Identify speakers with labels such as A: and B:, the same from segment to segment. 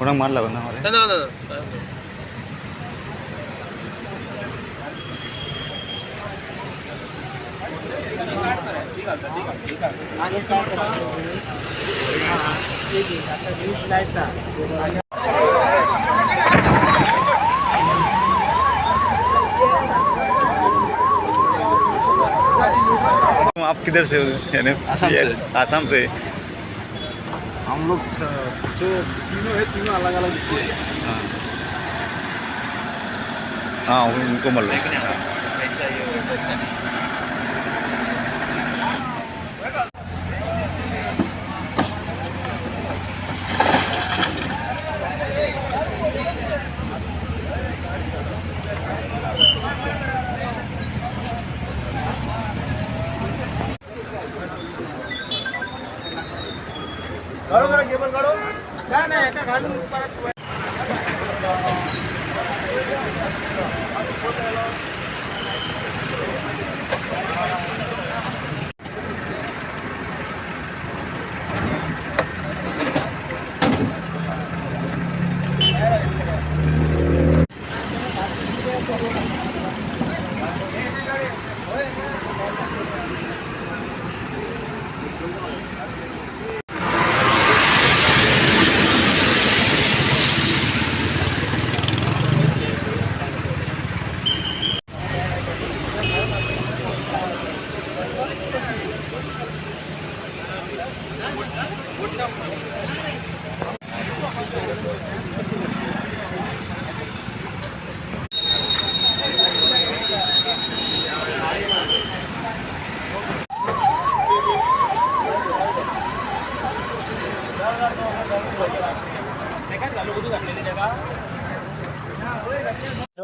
A: कोणाक मार लागला ना
B: ना ना ना
A: आप किधर से हो यानी
B: आसाम से।
A: आसाम से
B: हम लोग जो तीनों है तीनों अलग अलग
A: हाँ हाँ उनको मालूम
B: काढो जरा केबल काढो काय नाही एका घालून परत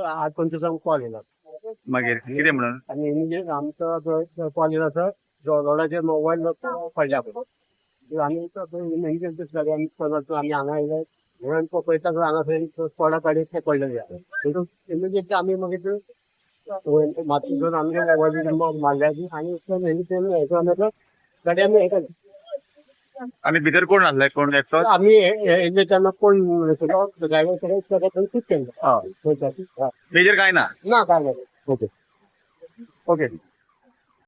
B: आज कोणत्या कॉल येणार
A: मागीर कितें म्हणून
B: आणि म्हणजे आमचा कॉल येणार सर जोडाचे मोबाईल पडल्या आम्ही आम्ही आम्ही हांगा म्हणून पळयता हांगा कोडा काडीत ते पडलेले इमिजिएटली आम्ही मागीर माती घेवन आमच्या मोबायल मारल्याची आनी गाडी आमी हे
A: आनी भितर कोण आसले कोण एकटो
B: आम्ही येयले तेन्ना कोण ड्रायव्हर सगळ्यात खूप केलं
A: मेजर काय ना
B: ना काय नाही ओके ओके